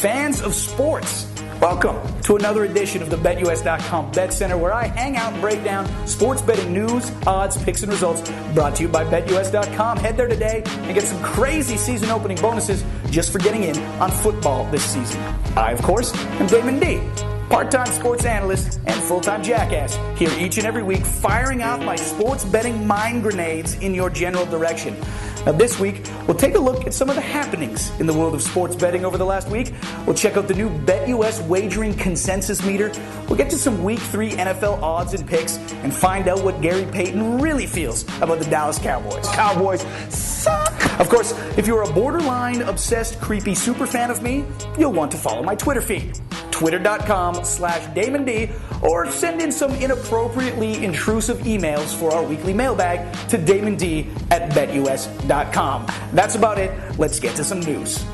Fans of sports, welcome to another edition of the BetUS.com BetCenter, where I hang out and break down sports betting news, odds, picks, and results, brought to you by BetUS.com. Head there today and get some crazy season opening bonuses just for getting in on football this season. I, of course, am Damon D, part-time sports analyst and full-time jackass, here each and every week firing off my sports betting mind grenades in your general direction. Now this week, we'll take a look at some of the happenings in the world of sports betting over the last week. We'll check out the new BetUS wagering consensus meter. We'll get to some Week 3 NFL odds and picks and find out what Gary Payton really feels about the Dallas Cowboys. Cowboys suck! Of course, if you're a borderline obsessed creepy super fan of me, you'll want to follow my Twitter feed. Twitter.com/DamonD, or send in some inappropriately intrusive emails for our weekly mailbag to DamonD@BetUS.com. That's about it. Let's get to some news.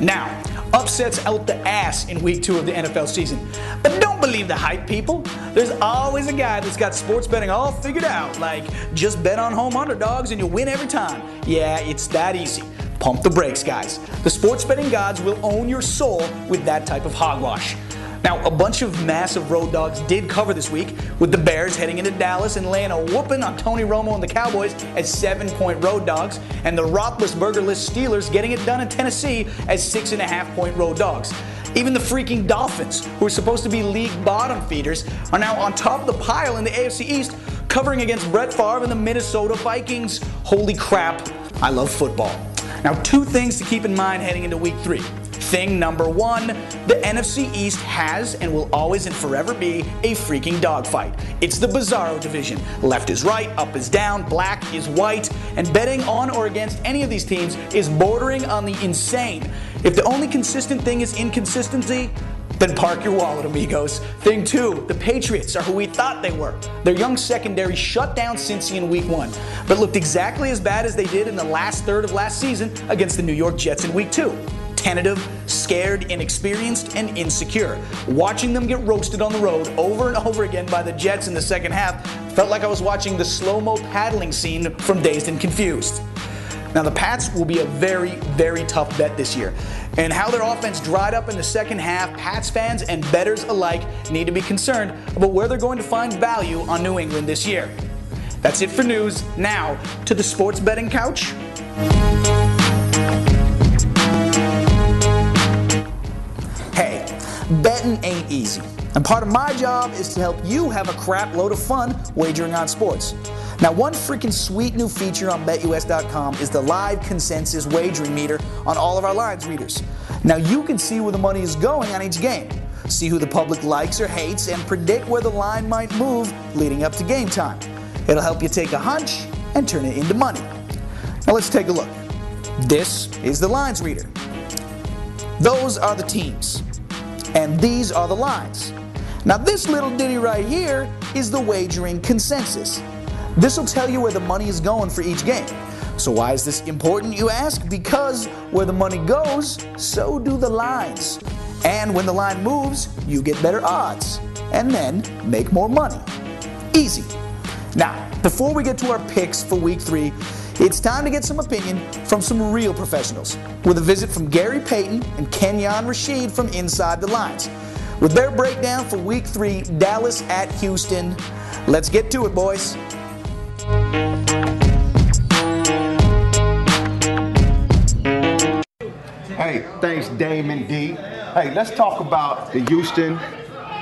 Now, upsets out the ass in Week 2 of the NFL season. But don't believe the hype, people. There's always a guy that's got sports betting all figured out, like just bet on home underdogs and you'll win every time. Yeah, it's that easy. Pump the brakes, guys. The sports betting gods will own your soul with that type of hogwash. Now, a bunch of massive road dogs did cover this week, with the Bears heading into Dallas and laying a whooping on Tony Romo and the Cowboys as 7-point road dogs, and the Roethlisberger-less Steelers getting it done in Tennessee as 6.5-point road dogs. Even the freaking Dolphins, who are supposed to be league bottom feeders, are now on top of the pile in the AFC East, covering against Brett Favre and the Minnesota Vikings. Holy crap, I love football. Now, two things to keep in mind heading into Week 3. Thing number one, the NFC East has and will always and forever be a freaking dogfight. It's the bizarro division. Left is right, up is down, black is white, and betting on or against any of these teams is bordering on the insane. If the only consistent thing is inconsistency, then park your wallet, amigos. Thing two, the Patriots are who we thought they were. Their young secondary shut down Cincy in Week 1, but looked exactly as bad as they did in the last third of last season against the New York Jets in Week 2. Tentative, scared, inexperienced, and insecure. Watching them get roasted on the road over and over again by the Jets in the second half felt like I was watching the slow-mo paddling scene from Dazed and Confused. Now, the Pats will be a very, very tough bet this year. And how their offense dried up in the second half, Pats fans and bettors alike need to be concerned about where they're going to find value on New England this year. That's it for news. Now, to the sports betting couch. Hey, betting ain't easy. And part of my job is to help you have a crap load of fun wagering on sports. Now, one freaking sweet new feature on BetUS.com is the live consensus wagering meter on all of our lines readers. Now, you can see where the money is going on each game, see who the public likes or hates, and predict where the line might move leading up to game time. It'll help you take a hunch and turn it into money. Now, let's take a look. This is the lines reader. Those are the teams, and these are the lines. Now, this little ditty right here is the wagering consensus. This will tell you where the money is going for each game. So why is this important, you ask? Because where the money goes, so do the lines. And when the line moves, you get better odds, and then make more money. Easy. Now, before we get to our picks for Week 3, it's time to get some opinion from some real professionals, with a visit from Gary Payton and Kenyon Rasheed from Inside the Lines, with their breakdown for Week 3, Dallas at Houston. Let's get to it, boys. Hey, thanks, Damon D. Hey, let's talk about the Houston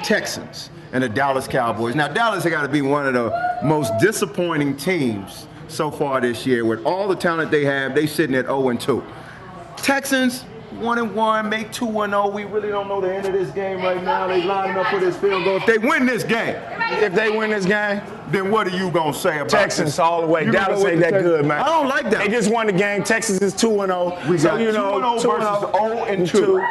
Texans and the Dallas Cowboys. Now, Dallas has got to be one of the most disappointing teams so far this year. With all the talent they have, they sitting at 0-2. Texans, 1-1, make 2-0. We really don't know the end of this game right now. They lining up for this field goal. If they win this game, then what are you going to say about Texans this? all the way. Dallas ain't that good, man. I don't like that. They just won the game. Texas is 2-0. We got 2-0 versus 0-2.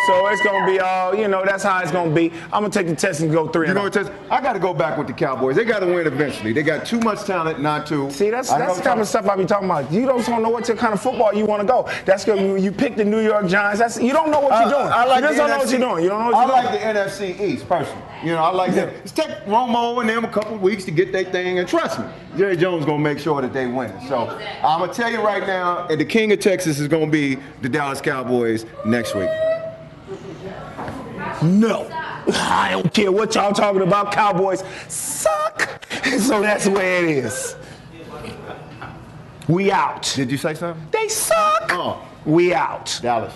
So it's going to be all, that's how it's going to be. I'm going to take the Texans and go 3-0. You know what, Texans? I got to go back with the Cowboys. They got to win eventually. They got too much talent not to. See, that's the kind of stuff I be talking about. You don't know what kind of football you want to go. That's you pick the New York Giants. You don't know what you're doing. I like you just don't know what you're doing. You don't know what you're doing. I like the NFC East, personally. I like that. It's take Romo and them a couple of weeks to get their thing, and trust me, Jerry Jones going to make sure that they win it. So I'm going to tell you right now, the king of Texas is going to be the Dallas Cowboys next week. No, I don't care what y'all talking about. Cowboys suck. So that's the way it is. We out. Did you say something? They suck. Oh. We out. Dallas.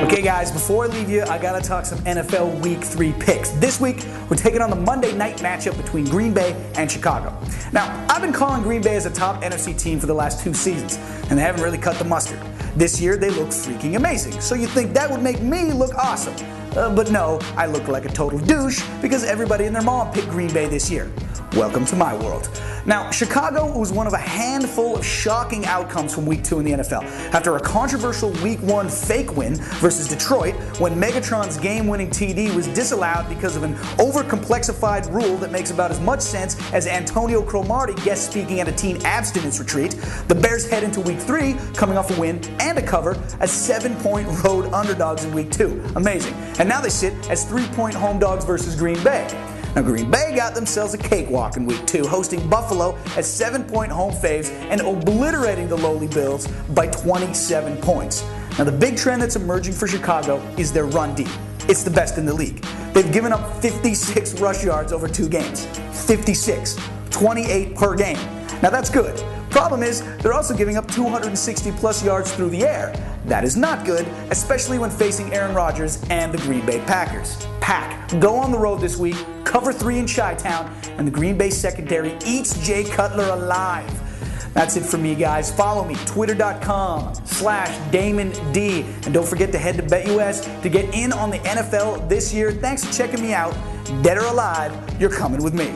Okay, guys, before I leave you, I gotta talk some NFL Week 3 picks. This week, we're taking on the Monday night matchup between Green Bay and Chicago. Now, I've been calling Green Bay as a top NFC team for the last 2 seasons, and they haven't really cut the mustard. This year, they look freaking amazing, so you'd think that would make me look awesome. But no, I look like a total douche because everybody and their mom picked Green Bay this year. Welcome to my world. Now, Chicago was one of a handful of shocking outcomes from Week 2 in the NFL. After a controversial Week 1 fake win versus Detroit, when Megatron's game-winning TD was disallowed because of an overcomplexified rule that makes about as much sense as Antonio Cromartie guest speaking at a teen abstinence retreat, the Bears head into Week 3 coming off a win and a cover as 7-point road underdogs in Week 2. Amazing. And now they sit as 3-point home dogs versus Green Bay. Now, Green Bay got themselves a cakewalk in Week 2, hosting Buffalo as 7-point home faves and obliterating the lowly Bills by 27 points. Now, the big trend that's emerging for Chicago is their run D. It's the best in the league. They've given up 56 rush yards over 2 games. 56. 28 per game. Now, that's good. Problem is, they're also giving up 260-plus yards through the air. That is not good, especially when facing Aaron Rodgers and the Green Bay Packers. Pack, go on the road this week, cover 3 in Chi-Town, and the Green Bay secondary eats Jay Cutler alive. That's it for me, guys. Follow me, twitter.com/DamonD. And don't forget to head to BetUS to get in on the NFL this year. Thanks for checking me out. Dead or alive, you're coming with me.